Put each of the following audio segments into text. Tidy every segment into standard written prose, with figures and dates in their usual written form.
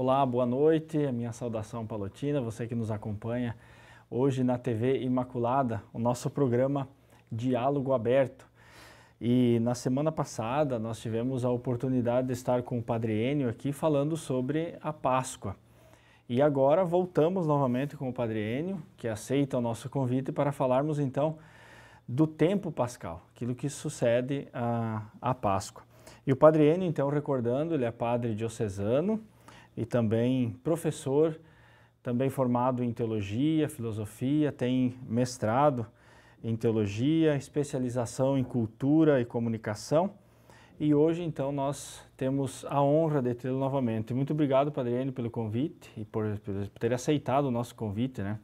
Olá, boa noite, a minha saudação palotina, você que nos acompanha hoje na TV Imaculada, o nosso programa Diálogo Aberto. E na semana passada nós tivemos a oportunidade de estar com o Padre Enio aqui falando sobre a Páscoa. E agora voltamos novamente com o Padre Enio, que aceita o nosso convite para falarmos então do tempo pascal, aquilo que sucede à Páscoa. E o Padre Enio, então, recordando, ele é padre diocesano e também professor, também formado em teologia, filosofia, tem mestrado em teologia, especialização em cultura e comunicação. E hoje, então, nós temos a honra de tê-lo novamente. Muito obrigado, Padre Enio, pelo convite e por ter aceitado o nosso convite, né?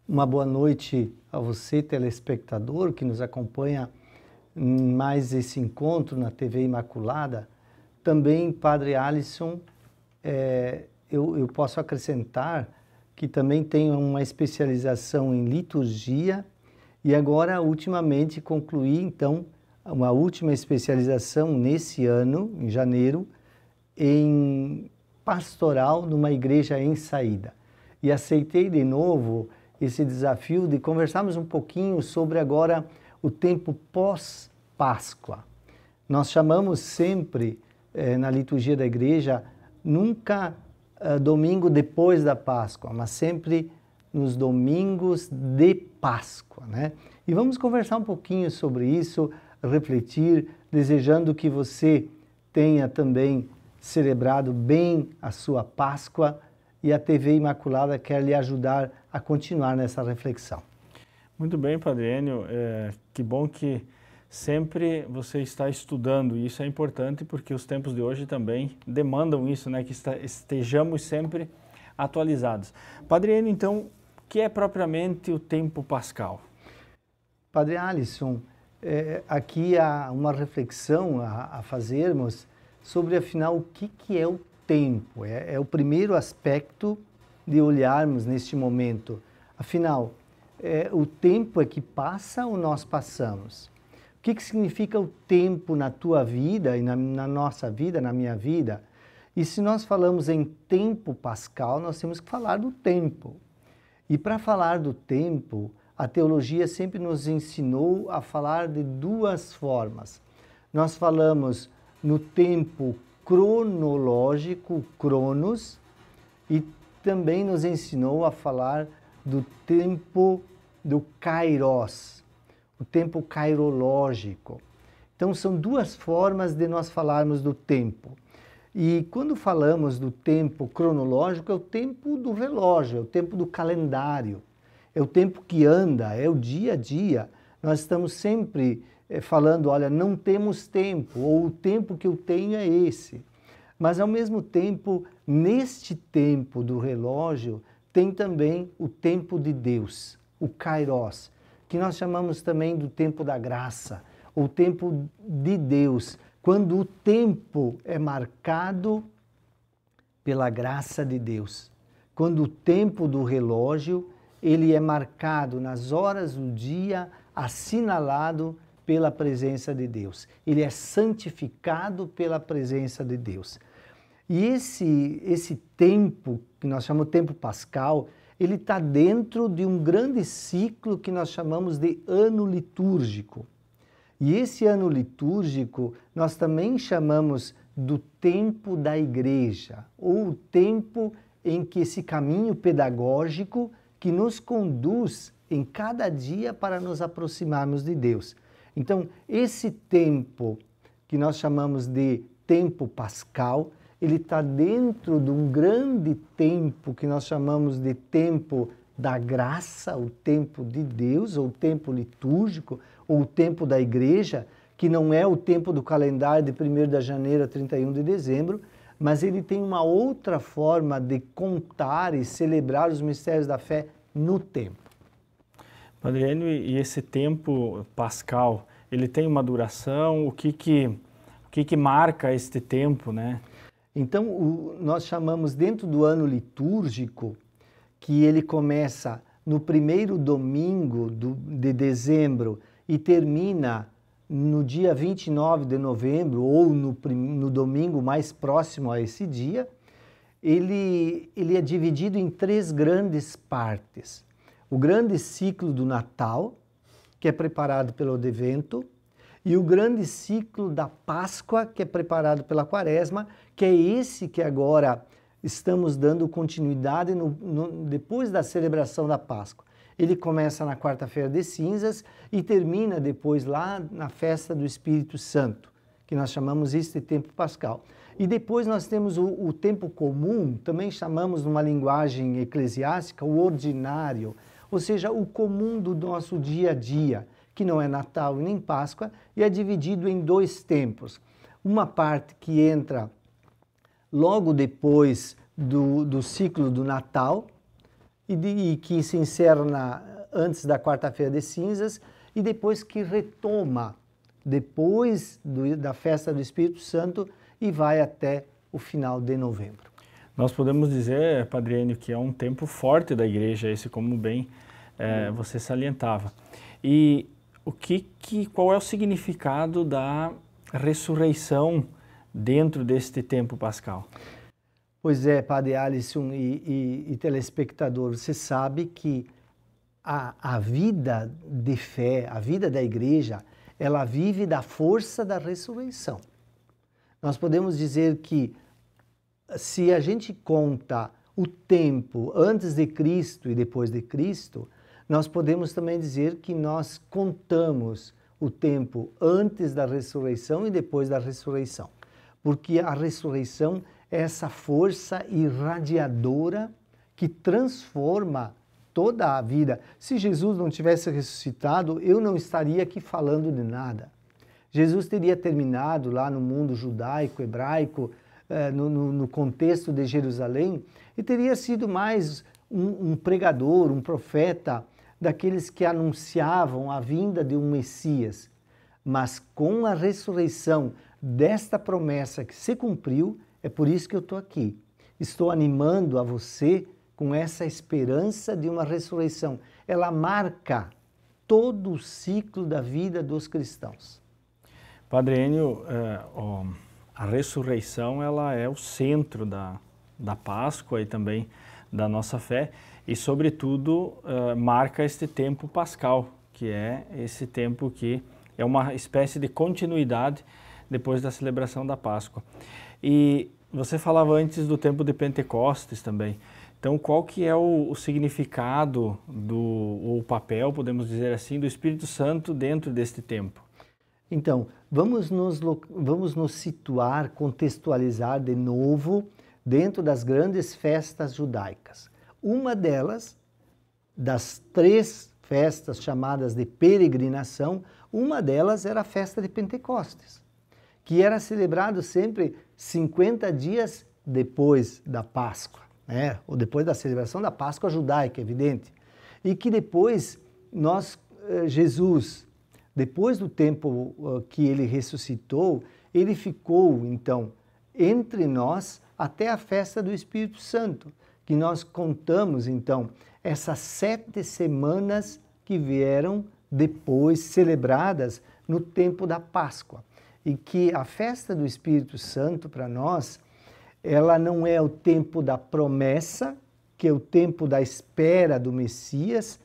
Uma boa noite a você, telespectador, que nos acompanha em mais esse encontro na TV Imaculada. Também, Padre Alisson, eu posso acrescentar que também tenho uma especialização em liturgia e agora, ultimamente, concluí, então, uma última especialização nesse ano, em janeiro, em pastoral numa igreja em saída. E aceitei de novo esse desafio de conversarmos um pouquinho sobre agora o tempo pós-Páscoa. Nós chamamos sempre, na liturgia da igreja, nunca domingo depois da Páscoa, mas sempre nos domingos de Páscoa, né? E vamos conversar um pouquinho sobre isso, refletir, desejando que você tenha também celebrado bem a sua Páscoa, e a TV Imaculada quer lhe ajudar a continuar nessa reflexão. Muito bem, Padre Enio, que bom que sempre você está estudando, e isso é importante porque os tempos de hoje também demandam isso, né? Que estejamos sempre atualizados. Padre Enio, então, o que é propriamente o tempo pascal? Padre Alisson, aqui há uma reflexão a fazermos sobre, afinal, o que é o tempo. É o primeiro aspecto de olharmos neste momento. Afinal, o tempo é que passa ou nós passamos? O que significa o tempo na tua vida e na nossa vida, na minha vida? E se nós falamos em tempo pascal, nós temos que falar do tempo. E para falar do tempo, a teologia sempre nos ensinou a falar de duas formas. Nós falamos no tempo cronológico, cronos, e também nos ensinou a falar do tempo do kairos, o tempo kairológico. Então são duas formas de nós falarmos do tempo. E quando falamos do tempo cronológico, é o tempo do relógio, é o tempo do calendário, é o tempo que anda, é o dia a dia. Nós estamos sempre falando, olha, não temos tempo, ou o tempo que eu tenho é esse. Mas, ao mesmo tempo, neste tempo do relógio, tem também o tempo de Deus, o kairos, que nós chamamos também do tempo da graça, o tempo de Deus, quando o tempo é marcado pela graça de Deus. Quando o tempo do relógio, ele é marcado nas horas do dia, assinalado pela presença de Deus. Ele é santificado pela presença de Deus. E esse tempo, que nós chamamos de tempo pascal, ele está dentro de um grande ciclo que nós chamamos de ano litúrgico. E esse ano litúrgico nós também chamamos do tempo da igreja, ou o tempo em que esse caminho pedagógico que nos conduz em cada dia para nos aproximarmos de Deus. Então, esse tempo que nós chamamos de tempo pascal, ele está dentro de um grande tempo que nós chamamos de tempo da graça, o tempo de Deus, ou o tempo litúrgico, ou o tempo da igreja, que não é o tempo do calendário de 1º de janeiro a 31 de dezembro, mas ele tem uma outra forma de contar e celebrar os mistérios da fé no tempo. Padre Enio, e esse tempo pascal, ele tem uma duração? O que marca este tempo, né? Então, nós chamamos dentro do ano litúrgico que ele começa no primeiro domingo de dezembro e termina no dia 29 de novembro ou no domingo mais próximo a esse dia. ele é dividido em 3 grandes partes. O grande ciclo do Natal, que é preparado pelo Advento, e o grande ciclo da Páscoa, que é preparado pela Quaresma, que é esse que agora estamos dando continuidade depois da celebração da Páscoa. Ele começa na quarta-feira de cinzas e termina depois lá na festa do Espírito Santo, que nós chamamos este tempo pascal. E depois nós temos o tempo comum, também chamamos numa linguagem eclesiástica o ordinário, ou seja, o comum do nosso dia a dia, que não é Natal nem Páscoa, e é dividido em 2 tempos. Uma parte que entra logo depois do ciclo do Natal, e que se encerra antes da quarta-feira de cinzas, e depois que retoma depois da festa do Espírito Santo e vai até o final de novembro. Nós podemos dizer, Padre Enio, que é um tempo forte da igreja, esse como bem você salientava. E qual é o significado da ressurreição dentro deste tempo pascal? Pois é, Padre Alisson e telespectador, você sabe que a vida de fé, a vida da igreja, ela vive da força da ressurreição. Nós podemos dizer que se a gente conta o tempo antes de Cristo e depois de Cristo, nós podemos também dizer que nós contamos o tempo antes da ressurreição e depois da ressurreição. Porque a ressurreição é essa força irradiadora que transforma toda a vida. Se Jesus não tivesse ressuscitado, eu não estaria aqui falando de nada. Jesus teria terminado lá no mundo judaico, hebraico, no contexto de Jerusalém, e teria sido mais um pregador, um profeta, daqueles que anunciavam a vinda de um Messias. Mas com a ressurreição desta promessa que se cumpriu, é por isso que eu estou aqui. Estou animando a você com essa esperança de uma ressurreição. Ela marca todo o ciclo da vida dos cristãos. Padre Enio, a ressurreição ela é o centro da Páscoa e também da nossa fé e, sobretudo, marca este tempo pascal, que é esse tempo que é uma espécie de continuidade depois da celebração da Páscoa. E você falava antes do tempo de Pentecostes também. Então, qual que é o significado ou o papel, podemos dizer assim, do Espírito Santo dentro deste tempo? Então, vamos nos situar, contextualizar de novo dentro das grandes festas judaicas. Uma delas, das 3 festas chamadas de peregrinação, uma delas era a festa de Pentecostes, que era celebrado sempre 50 dias depois da Páscoa, né? Ou depois da celebração da Páscoa judaica, evidente. E que depois Jesus, depois do tempo que ele ressuscitou, ele ficou, então, entre nós até a festa do Espírito Santo, que nós contamos, então, essas 7 semanas que vieram depois, celebradas no tempo da Páscoa. E que a festa do Espírito Santo, para nós, ela não é o tempo da promessa, que é o tempo da espera do Messias,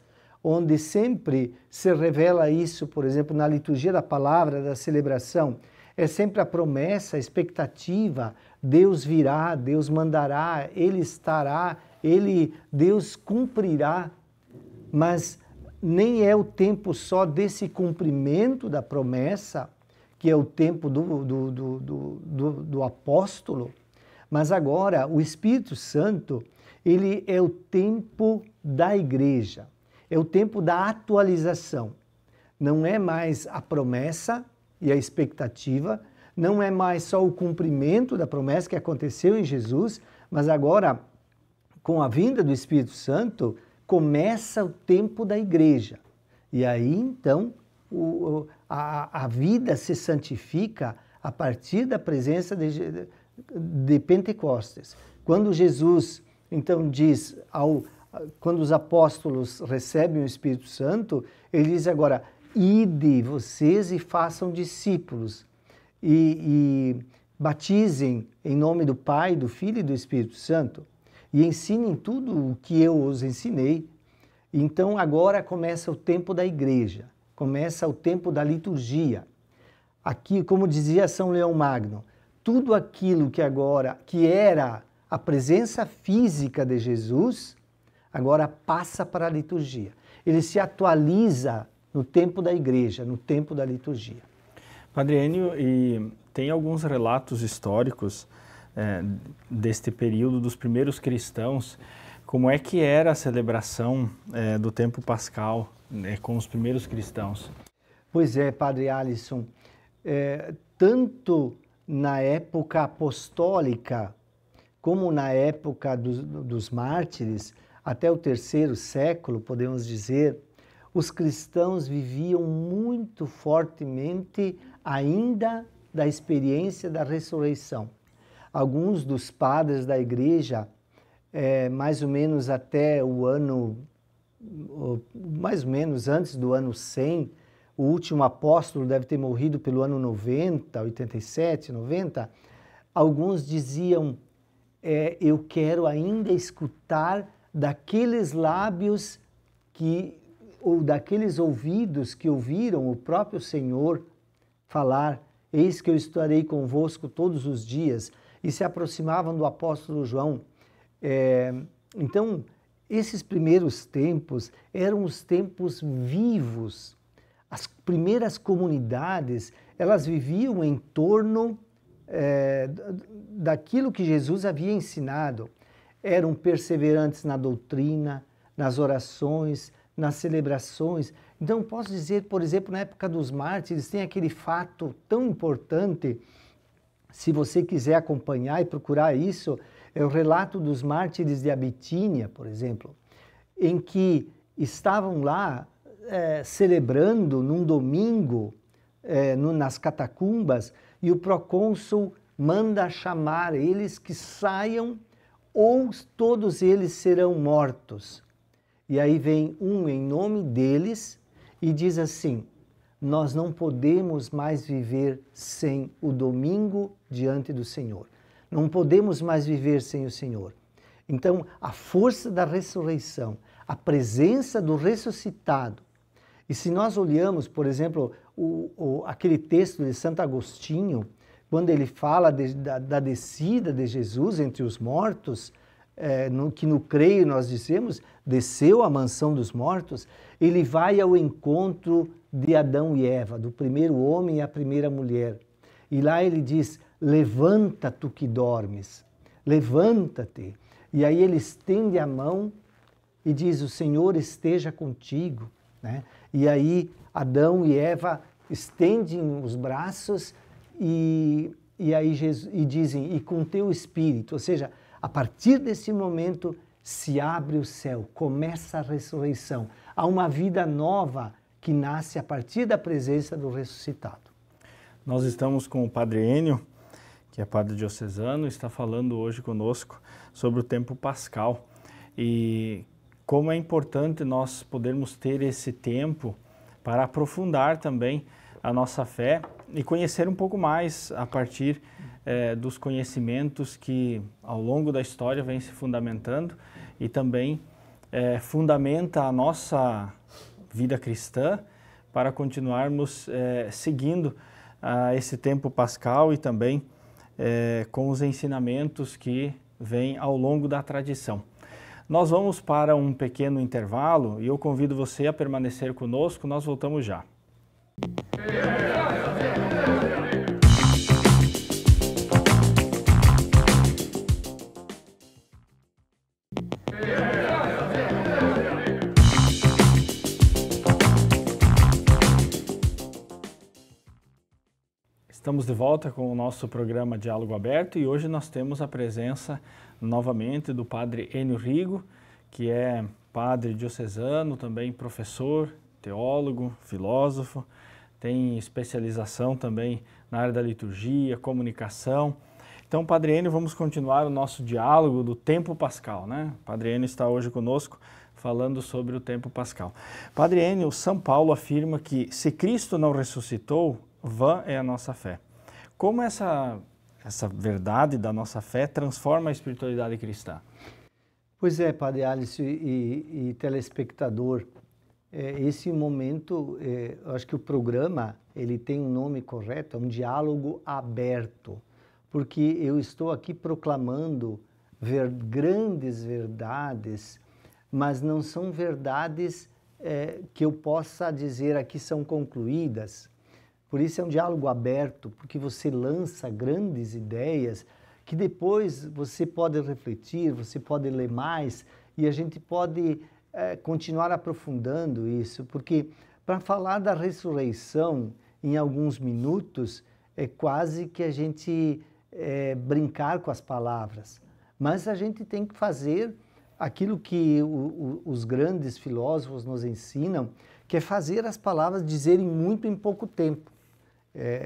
onde sempre se revela isso, por exemplo, na liturgia da palavra, da celebração, é sempre a promessa, a expectativa, Deus virá, Deus mandará, Ele estará, Deus cumprirá, mas nem é o tempo só desse cumprimento da promessa, que é o tempo do apóstolo, mas agora o Espírito Santo, ele é o tempo da igreja, é o tempo da atualização. Não é mais a promessa e a expectativa, não é mais só o cumprimento da promessa que aconteceu em Jesus, mas agora, com a vinda do Espírito Santo, começa o tempo da igreja. E aí, então, a vida se santifica a partir da presença de Pentecostes. Quando Jesus, então, diz, quando os apóstolos recebem o Espírito Santo, ele diz agora, ide vocês e façam discípulos. E batizem em nome do Pai, do Filho e do Espírito Santo e ensinem tudo o que eu os ensinei. Então agora começa o tempo da igreja, começa o tempo da liturgia. Aqui, como dizia São Leão Magno, tudo aquilo que era a presença física de Jesus, agora passa para a liturgia. Ele se atualiza no tempo da igreja, no tempo da liturgia. Padre Enio, e tem alguns relatos históricos deste período dos primeiros cristãos. Como é que era a celebração do tempo pascal com os primeiros cristãos? Pois é, Padre Alisson, tanto na época apostólica como na época dos mártires, até o terceiro século, podemos dizer, os cristãos viviam muito fortemente ainda da experiência da ressurreição. Alguns dos padres da igreja, mais ou menos até o ano, mais ou menos antes do ano 100, o último apóstolo deve ter morrido pelo ano 90, 87, 90, alguns diziam, eu quero ainda escutar daqueles lábios ou daqueles ouvidos que ouviram o próprio Senhor falar, eis que eu estarei convosco todos os dias, e se aproximavam do apóstolo João. Então, esses primeiros tempos eram os tempos vivos. As primeiras comunidades, elas viviam em torno daquilo que Jesus havia ensinado. Eram perseverantes na doutrina, nas orações, nas celebrações. Então, posso dizer, por exemplo, na época dos mártires, tem aquele fato tão importante, se você quiser acompanhar e procurar isso, é o relato dos mártires de Abitínia, por exemplo, em que estavam lá celebrando num domingo nas catacumbas e o procônsul manda chamar eles que saiam ou todos eles serão mortos. E aí vem um em nome deles e diz assim, nós não podemos mais viver sem o domingo diante do Senhor. Não podemos mais viver sem o Senhor. Então, a força da ressurreição, a presença do ressuscitado. E se nós olhamos, por exemplo, aquele texto de Santo Agostinho, quando ele fala da descida de Jesus entre os mortos, que no creio nós dizemos, desceu à mansão dos mortos, ele vai ao encontro de Adão e Eva, do primeiro homem e a primeira mulher. E lá ele diz, levanta tu que dormes, levanta-te. E aí ele estende a mão e diz, o Senhor esteja contigo. Né? E aí Adão e Eva estendem os braços e dizem, e com teu espírito, ou seja, a partir desse momento se abre o céu, começa a ressurreição. Há uma vida nova que nasce a partir da presença do ressuscitado. Nós estamos com o Padre Enio, que é padre diocesano, está falando hoje conosco sobre o tempo pascal e como é importante nós podermos ter esse tempo para aprofundar também a nossa fé e conhecer um pouco mais a partir dos conhecimentos que ao longo da história vem se fundamentando e também fundamenta a nossa vida cristã para continuarmos seguindo esse tempo pascal e também com os ensinamentos que vêm ao longo da tradição. Nós vamos para um pequeno intervalo e eu convido você a permanecer conosco, nós voltamos já. Estamos de volta com o nosso programa Diálogo Aberto e hoje nós temos a presença novamente do Padre Enio Rigo, que é padre diocesano, também professor, teólogo, filósofo, tem especialização também na área da liturgia, comunicação. Então, Padre Enio, vamos continuar o nosso diálogo do tempo pascal, né? Padre Enio está hoje conosco falando sobre o tempo pascal. Padre Enio, São Paulo afirma que se Cristo não ressuscitou, vã é a nossa fé. Como essa essa verdade da nossa fé transforma a espiritualidade cristã? Pois é, Padre Alice e telespectador, esse momento, eu acho que o programa, ele tem um nome correto, é um diálogo aberto, porque eu estou aqui proclamando grandes verdades, mas não são verdades que eu possa dizer aqui são concluídas. Por isso é um diálogo aberto, porque você lança grandes ideias que depois você pode refletir, você pode ler mais e a gente pode continuar aprofundando isso, porque para falar da ressurreição em alguns minutos é quase que a gente brincar com as palavras, mas a gente tem que fazer aquilo que os grandes filósofos nos ensinam, que é fazer as palavras dizerem muito em pouco tempo.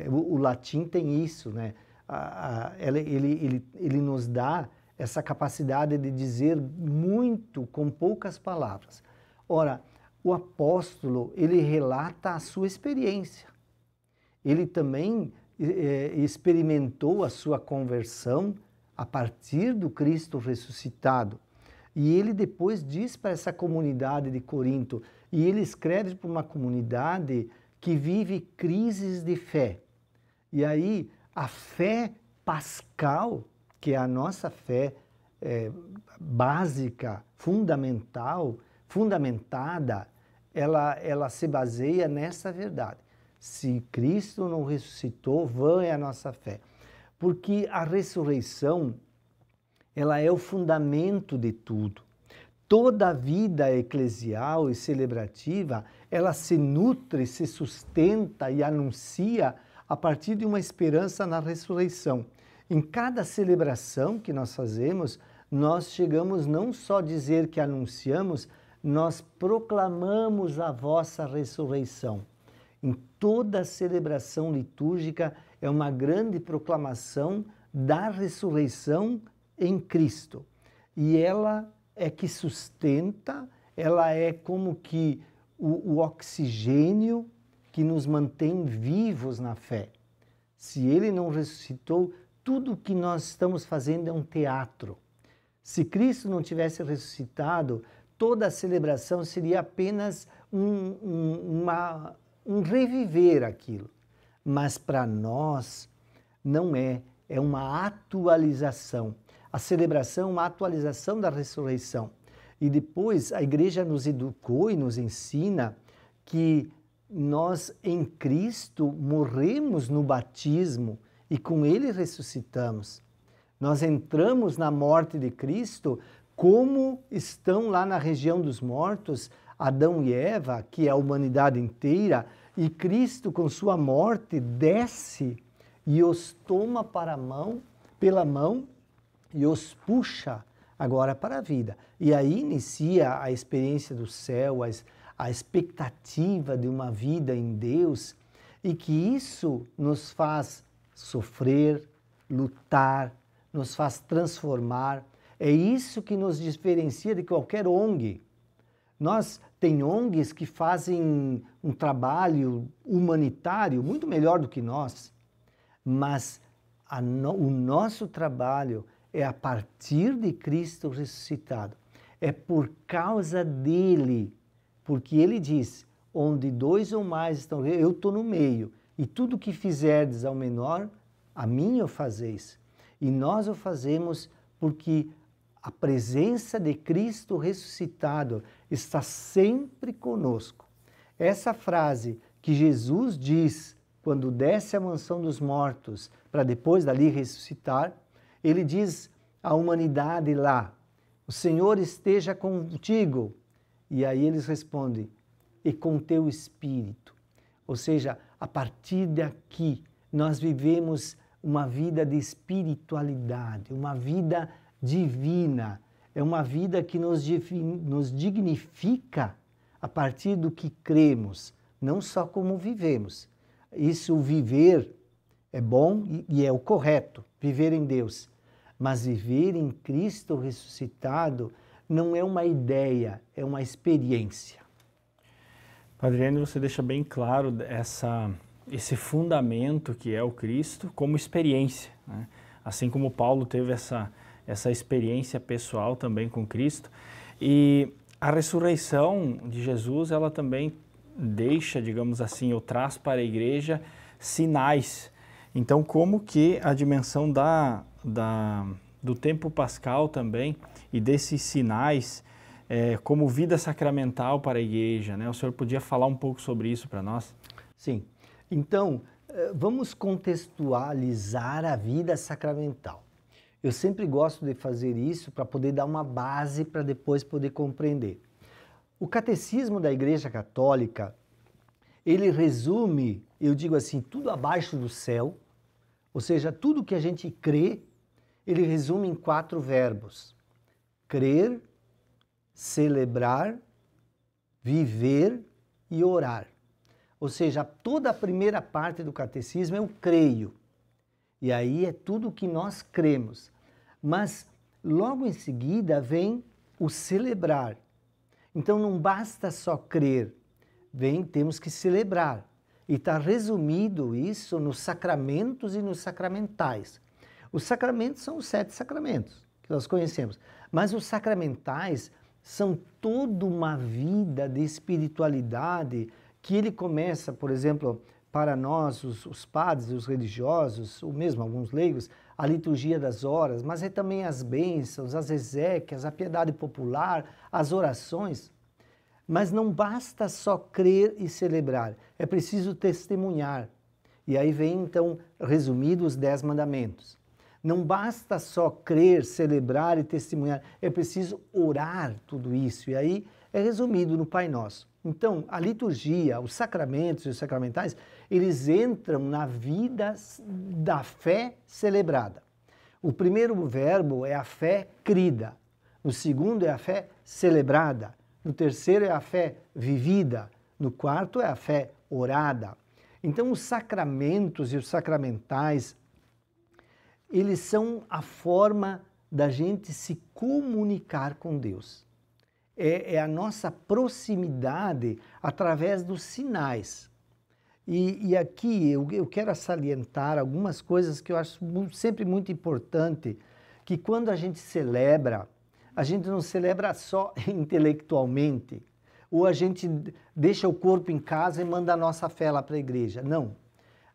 O latim tem isso, né? Ele nos dá essa capacidade de dizer muito com poucas palavras. Ora, o apóstolo, ele relata a sua experiência. Ele também experimentou a sua conversão a partir do Cristo ressuscitado. E ele depois diz para essa comunidade de Corinto, e ele escreve para uma comunidade que vive crises de fé. E aí, a fé pascal, que é a nossa fé básica, fundamentada, ela se baseia nessa verdade. Se Cristo não ressuscitou, vã é a nossa fé. Porque a ressurreição, ela é o fundamento de tudo. Toda a vida eclesial e celebrativa, ela se nutre, se sustenta e anuncia a partir de uma esperança na ressurreição. Em cada celebração que nós fazemos, nós chegamos não só a dizer que anunciamos, nós proclamamos a vossa ressurreição. Em toda celebração litúrgica é uma grande proclamação da ressurreição em Cristo. E ela é que sustenta, ela é como que o oxigênio que nos mantém vivos na fé. Se ele não ressuscitou, tudo o que nós estamos fazendo é um teatro. Se Cristo não tivesse ressuscitado, toda a celebração seria apenas um reviver aquilo. Mas para nós não é uma atualização. A celebração é uma atualização da ressurreição. E depois a igreja nos educou e nos ensina que nós em Cristo morremos no batismo e com ele ressuscitamos. Nós entramos na morte de Cristo como estão lá na região dos mortos Adão e Eva, que é a humanidade inteira, e Cristo com sua morte desce e os toma pela mão e os puxa agora para a vida. E aí inicia a experiência do céu, a expectativa de uma vida em Deus, e que isso nos faz sofrer, lutar, nos faz transformar. É isso que nos diferencia de qualquer ONG. Tem ONGs que fazem um trabalho humanitário muito melhor do que nós, mas o nosso trabalho é a partir de Cristo ressuscitado. É por causa dele, porque ele diz, onde dois ou mais estão, eu estou no meio, e tudo que fizerdes ao menor, a mim o fazeis. E nós o fazemos porque a presença de Cristo ressuscitado está sempre conosco. Essa frase que Jesus diz quando desce à mansão dos mortos, para depois dali ressuscitar, ele diz à humanidade lá, o Senhor esteja contigo. E aí eles respondem, e com teu espírito. Ou seja, a partir daqui nós vivemos uma vida de espiritualidade, uma vida divina. É uma vida que nos dignifica a partir do que cremos, não só como vivemos. Isso, viver, é bom e é o correto, viver em Deus. Mas viver em Cristo ressuscitado não é uma ideia, é uma experiência. Padre Enio, você deixa bem claro esse fundamento que é o Cristo como experiência, né? assim como Paulo teve essa experiência pessoal também com Cristo. E a ressurreição de Jesus, ela também deixa, digamos assim, ou traz para a igreja sinais. Então, como que a dimensão do tempo pascal também e desses sinais, como vida sacramental para a igreja, né? O senhor podia falar um pouco sobre isso para nós? Sim. Então, vamos contextualizar a vida sacramental. Eu sempre gosto de fazer isso para poder dar uma base para depois poder compreender. O catecismo da Igreja Católica, ele resume, eu digo assim, tudo abaixo do céu, ou seja, tudo que a gente crê, ele resume em 4 verbos: crer, celebrar, viver e orar. Ou seja, toda a primeira parte do catecismo é o creio. E aí é tudo o que nós cremos. Mas logo em seguida vem o celebrar. Então não basta só crer, temos que celebrar. E está resumido isso nos sacramentos e nos sacramentais. Os sacramentos são os 7 sacramentos que nós conhecemos. Mas os sacramentais são toda uma vida de espiritualidade que ele começa, por exemplo, para nós, os padres, os religiosos, ou mesmo alguns leigos, a liturgia das horas, mas é também as bênçãos, as exéquias, a piedade popular, as orações. Mas não basta só crer e celebrar, é preciso testemunhar. E aí vem, então, resumido os 10 mandamentos. Não basta só crer, celebrar e testemunhar, é preciso orar tudo isso. E aí é resumido no Pai Nosso. Então, a liturgia, os sacramentos e os sacramentais, eles entram na vida da fé celebrada. O primeiro verbo é a fé crida, o segundo é a fé celebrada, no terceiro é a fé vivida, no quarto é a fé orada. Então, os sacramentos e os sacramentais, eles são a forma da gente se comunicar com Deus. É a nossa proximidade através dos sinais. E aqui eu quero salientar algumas coisas que eu acho sempre muito importante, que quando a gente não celebra só intelectualmente, ou a gente deixa o corpo em casa e manda a nossa fé lá para a igreja. Não.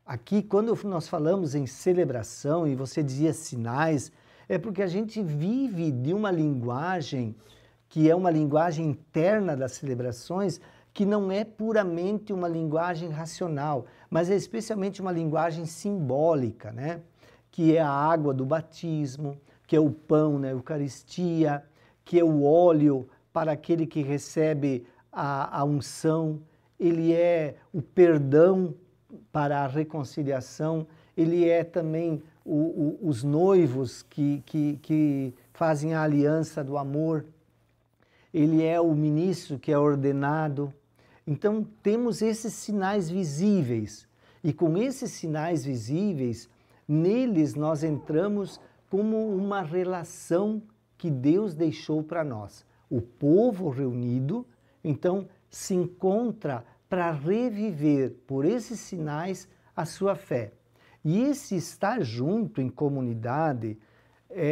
Aqui, quando nós falamos em celebração, e você dizia sinais, é porque a gente vive de uma linguagem que é uma linguagem interna das celebrações, que não é puramente uma linguagem racional, mas é especialmente uma linguagem simbólica, né? Que é a água do batismo, que é o pão na Eucaristia, que é o óleo para aquele que recebe a unção, ele é o perdão para a reconciliação, ele é também os noivos que fazem a aliança do amor, ele é o ministro que é ordenado. Então, temos esses sinais visíveis. E com esses sinais visíveis, neles nós entramos como uma relação que Deus deixou para nós. O povo reunido, então, se encontra para reviver, por esses sinais, a sua fé. E esse estar junto em comunidade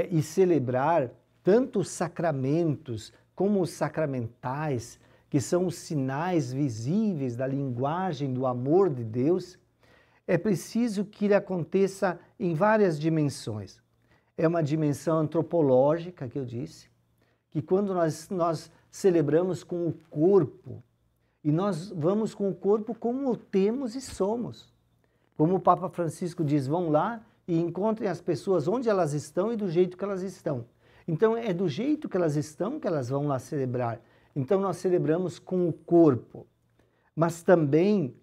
e celebrar tanto os sacramentos como os sacramentais, que são os sinais visíveis da linguagem do amor de Deus, é preciso que ele aconteça em várias dimensões. É uma dimensão antropológica, que eu disse, que quando nós celebramos com o corpo, e nós vamos com o corpo como temos e somos. Como o Papa Francisco diz, vão lá e encontrem as pessoas onde elas estão e do jeito que elas estão. Então, é do jeito que elas estão que elas vão lá celebrar. Então, nós celebramos com o corpo, mas também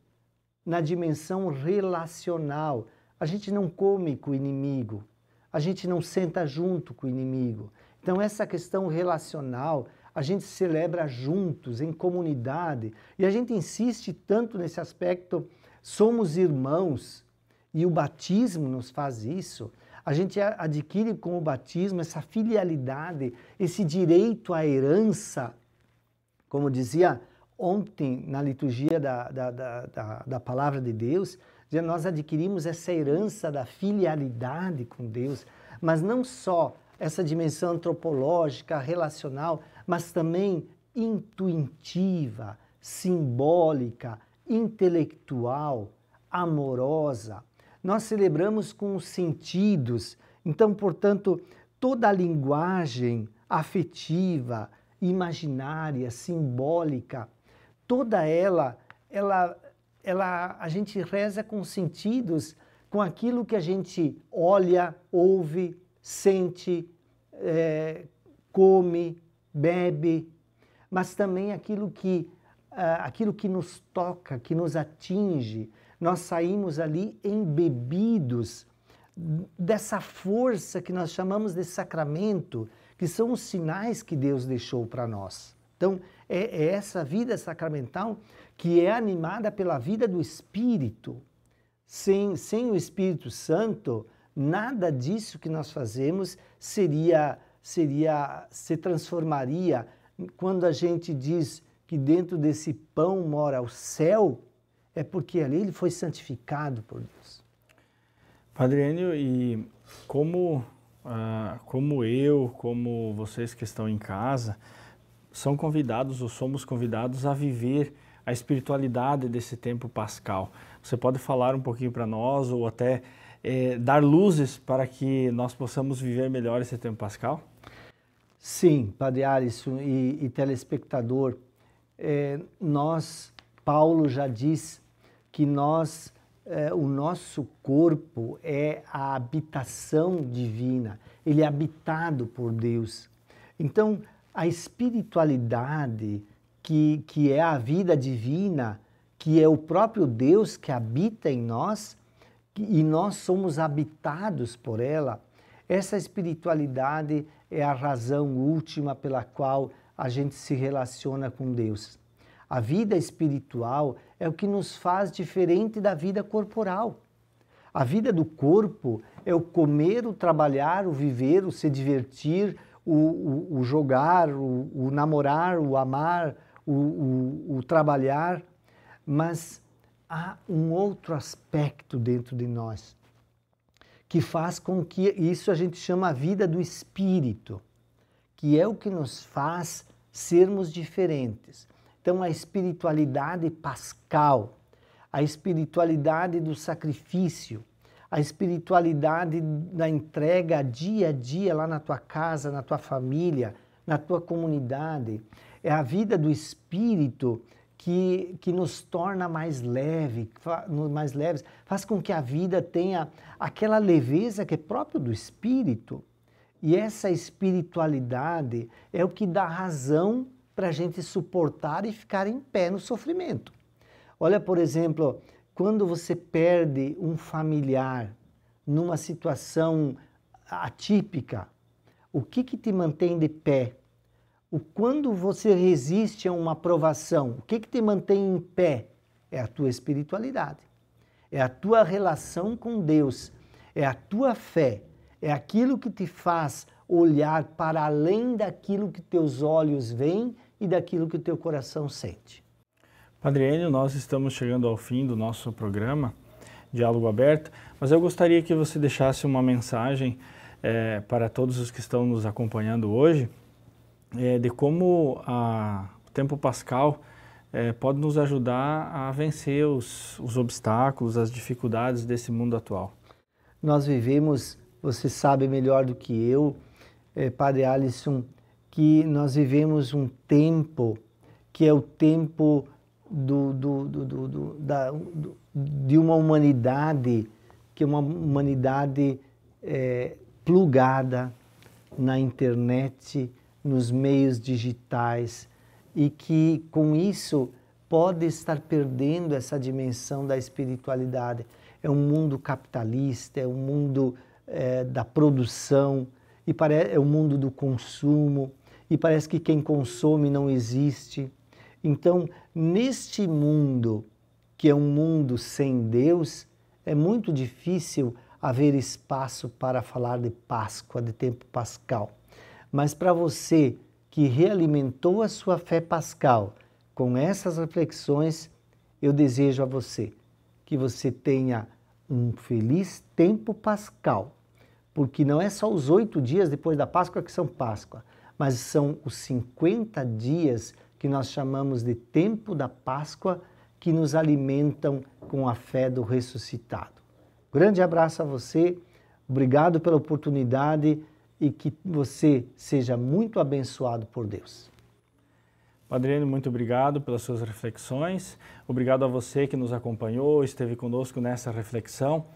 na dimensão relacional. A gente não come com o inimigo, a gente não senta junto com o inimigo. Então, essa questão relacional, a gente celebra juntos, em comunidade, e a gente insiste tanto nesse aspecto, somos irmãos, e o batismo nos faz isso. A gente adquire com o batismo essa filialidade, esse direito à herança, como dizia ontem na liturgia da Palavra de Deus, Nós adquirimos essa herança da filialidade com Deus, mas não só essa dimensão antropológica, relacional, mas também intuitiva, simbólica, intelectual, amorosa. Nós celebramos com os sentidos. Então, portanto, toda a linguagem afetiva, imaginária, simbólica, toda ela a gente reza com sentidos, com aquilo que a gente olha, ouve, sente, come, bebe, mas também aquilo que nos toca, que nos atinge. Nós saímos ali embebidos dessa força que nós chamamos de sacramento, que são os sinais que Deus deixou para nós. Então, é essa vida sacramental que é animada pela vida do Espírito. Sem o Espírito Santo, nada disso que nós fazemos se transformaria. Quando a gente diz que dentro desse pão mora o céu, é porque ali ele foi santificado por Deus. Padre Enio, e como vocês que estão em casa, somos convidados a viver a espiritualidade desse tempo pascal. Você pode falar um pouquinho para nós ou até dar luzes para que nós possamos viver melhor esse tempo pascal? Sim, Padre Alisson e telespectador, Paulo já diz que o nosso corpo é a habitação divina, ele é habitado por Deus. Então, a espiritualidade, que é a vida divina, que é o próprio Deus que habita em nós, e nós somos habitados por ela, essa espiritualidade é a razão última pela qual a gente se relaciona com Deus. A vida espiritual é o que nos faz diferente da vida corporal. A vida do corpo é o comer, o trabalhar, o viver, o se divertir, o jogar, o namorar, o amar, o trabalhar. Mas há um outro aspecto dentro de nós que faz com que isso a gente chama a vida do espírito, que é o que nos faz sermos diferentes. Então, a espiritualidade pascal, a espiritualidade do sacrifício, a espiritualidade da entrega dia a dia lá na tua casa, na tua família, na tua comunidade, é a vida do espírito que nos torna mais leves, faz com que a vida tenha aquela leveza que é própria do espírito. E essa espiritualidade é o que dá razão para a gente suportar e ficar em pé no sofrimento. Olha, por exemplo, quando você perde um familiar numa situação atípica, o que te mantém de pé? Quando você resiste a uma provação, o que te mantém em pé? É a tua espiritualidade, é a tua relação com Deus, é a tua fé, é aquilo que te faz olhar para além daquilo que teus olhos veem e daquilo que o teu coração sente. Padre Enio, nós estamos chegando ao fim do nosso programa, Diálogo Aberto, mas eu gostaria que você deixasse uma mensagem para todos os que estão nos acompanhando hoje, de como o tempo pascal pode nos ajudar a vencer os obstáculos, as dificuldades desse mundo atual. Nós vivemos, você sabe melhor do que eu, Padre Alisson, que nós vivemos um tempo que é o tempo de uma humanidade, que é uma humanidade plugada na internet, nos meios digitais, e que com isso pode estar perdendo essa dimensão da espiritualidade. É um mundo capitalista, é um mundo da produção, é um mundo do consumo, e parece que quem consome não existe. Então, neste mundo, que é um mundo sem Deus, é muito difícil haver espaço para falar de Páscoa, de tempo pascal. Mas para você que realimentou a sua fé pascal com essas reflexões, eu desejo a você que você tenha um feliz tempo pascal, porque não é só os 8 dias depois da Páscoa que são Páscoa, mas são os 50 dias que nós chamamos de tempo da Páscoa, que nos alimentam com a fé do ressuscitado. Grande abraço a você, obrigado pela oportunidade e que você seja muito abençoado por Deus. Padre Enio, muito obrigado pelas suas reflexões, obrigado a você que nos acompanhou, esteve conosco nessa reflexão.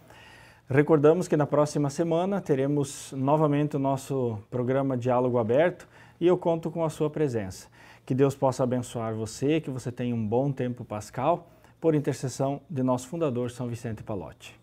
Recordamos que na próxima semana teremos novamente o nosso programa Diálogo Aberto e eu conto com a sua presença. Que Deus possa abençoar você, que você tenha um bom tempo pascal, por intercessão de nosso fundador São Vicente Pallotti.